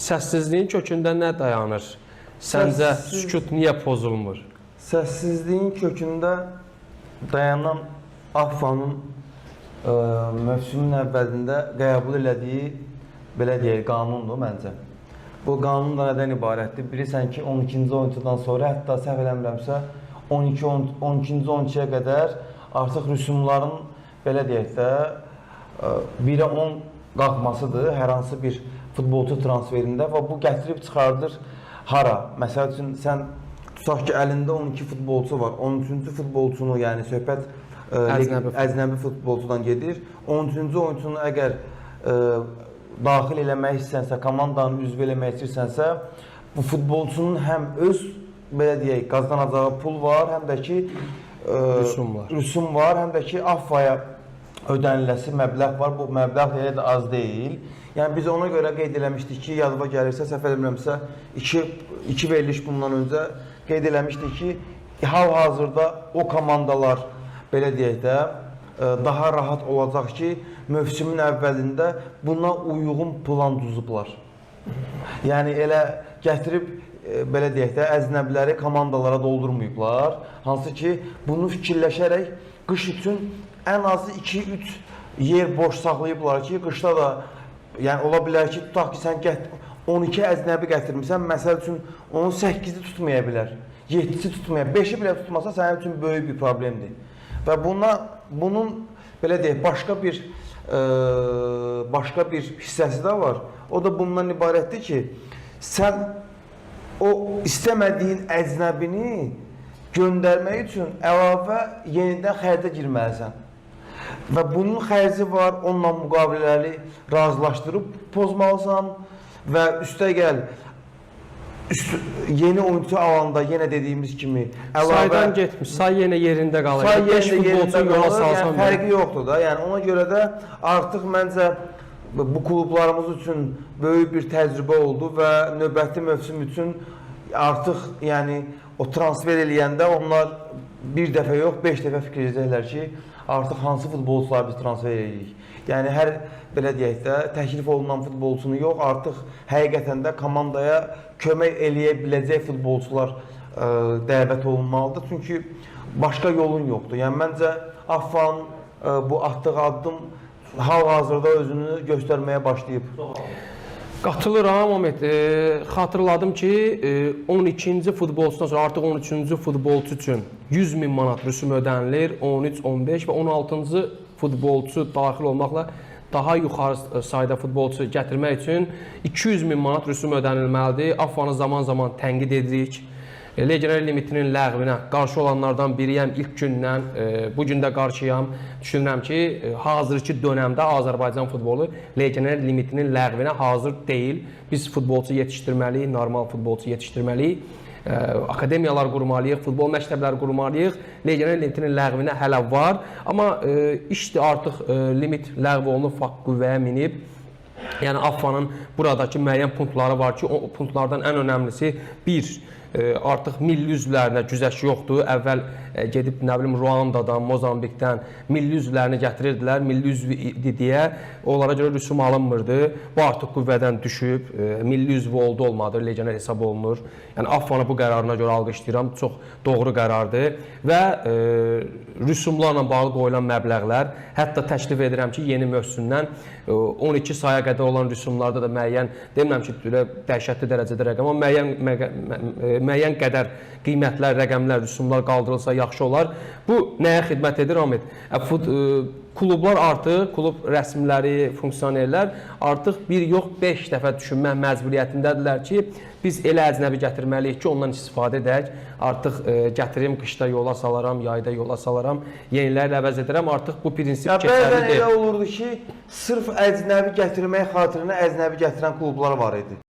səssizliyin kökündə nə dayanır? Səncə sükut niyə pozulmur? Səssizliyin kökündə dayanan AFFA-nın mövsümün əvvəlində qəbul elədiyi, belə deyək, qanundur məncə. Bu qanun da nədən ibarətdir? Bilirsən ki, 12-ci oyuncudan sonra, hətta səhv eləmirəmsə, 12-ci 12-yə qədər artıq rüsumların, belə deyək də, 1-ə 10 qalxmasıdır hər hansı bir futbolçu transferində və bu gətirib çıxardır hara? Məsəl üçün, sən tutaq ki, əlində 12 futbolçu var, 13-cü futbolçunu, yəni söhbət əcnəbi futbolçudan gedir. 13-cü oyuncunu əgər daxil eləmək istənsənsə, komandanı üzv eləmək istənsənsə, bu futbolçunun həm öz, belə deyək, qazanacağı pul var, həm də ki, rüsum var, həm də ki, AFFA-ya ödəniləsi məbləğ var. Bu məbləğ elə də az deyil. Yəni, biz ona görə qeyd eləmişdik ki, yadıma gəlirsə, səhv eləmirəmsə, iki veriliş bundan öncə qeyd eləmişdik ki, hal-hazırda o komandalar, belə deyək də, daha rahat olacaq ki, mövsümün əvvəlində buna uyğun plan düzüblər. Yəni, elə gətirib, belə deyək də, əznəbiləri komandalara doldurmayıblar. Hansı ki, bunu fikirləşərək qış üçün ən azı 2-3 yer boş saxlayıblar ki, qışda da, yəni ola bilər ki, tutaq ki, sən 12 əznəbi gətirmirsən, məsəl üçün onun 8-i tutmaya bilər, 7-si tutmaya, 5-i belə tutmasa sənin üçün böyük bir problemdir. Və bunun, belə deyək, başqa bir hissəsi də var. O da bundan ibarətdir ki, sən o istəmədiyin əcnəbini göndərmək üçün əlavə yenidən xərcə girməlisən. Və bunun xərci var, onunla müqavilələri razılaşdırıb pozmalısan və üstəgəl yeni oyuncu alanda yenə dediyimiz kimi əlavə... Saydan getmiş, say yenə yerində qalır. Say yenə yerində qalır, yəni fərqi yoxdur da. Yəni ona görə də artıq məncə bu klublarımız üçün böyük bir təcrübə oldu və növbəti mövsüm üçün artıq yəni o transfer eləyəndə onlar bir dəfə yox, 5 dəfə fikirləyəcəklər ki, artıq hansı futbolçuları biz transfer edirik. Yəni hər, belə deyək də, təklif olunan futbolçunu yox, artıq həqiqətən də komandaya kömək eləyə biləcək futbolçular dəvət olunmalıdır. Çünki başqa yolun yoxdur. Yəni məncə AFFA-nın bu atdığı addım hal-hazırda özünü göstərməyə başlayıb. Qatılıram, Ahmet. Xatırladım ki, 12-ci futbolçudan sonra artıq 13-cü futbolçu üçün 100.000 manat rüsum ödənilir, 13, 15 və 16-cı futbolçu daxil olmaqla daha yuxarı sayda futbolçu gətirmək üçün 200.000 manat rüsum ödənilməlidir. AFFA-nı zaman-zaman tənqid edirik. Legioner limitinin ləğvinə qarşı olanlardan biriyəm ilk gündən, bu gün də qarşıyam. Düşünürəm ki, hazırki dönəmdə Azərbaycan futbolu legioner limitinin ləğvinə hazır deyil. Biz futbolçu yetişdirməliyik, normal futbolçu yetişdirməliyik. Akademiyalar qurmalıyıq, futbol məktəbləri qurmalıyıq. Legioner limitinin ləğvinə hələ var. Amma işdir artıq limit ləğv olunub, fakt qüvvəyə minib. Yəni AFFA-nın buradakı müəyyən punktları var ki, o punktlardan ən önəmlisi artıq milli üzvlərinə güzəşt yoxdur. Əvvəl gedib, nə bilim, Ruandadan, Mozambikdən milli üzvlərini gətirirdilər, milli üzv idi deyə onlara görə rüsum alınmırdı. Bu artıq qüvvədən düşüb, milli üzv oldu, olmadı, legioner hesab olunur. Yəni AFFA-nı bu qərarına görə alqışlayıram, çox doğru qərardır və rüsumlarla bağlı qoyulan məbləğlər, hətta təklif edirəm ki, yeni mövsümdən 12 saya qədər olan rüsumlarda da müəyyən, demirəm ki, dəhşətli dərəcədə rəqəm, amma müəyyən qədər qiymətlər, rəqəmlər, rüsumlar qaldırılsa yaxşı olar. Bu nəyə xidmət edir, Ahmet? Klublar artıq, klub rəsmiləri, funksionerlər artıq bir yox 5 dəfə düşünmək məcburiyyətindədirlər ki, biz elə əcnəbi gətirməliyik ki, ondan istifadə edək. Artıq gətirim, qışda yola salaram, yayda yola salaram, yenilərlə əvəz edirəm. Artıq bu prinsip keçərlidir. Bəzən elə olurdu ki, sırf əcnəbi gətirmək xatirinə əcnəbi gətirən klublar var idi.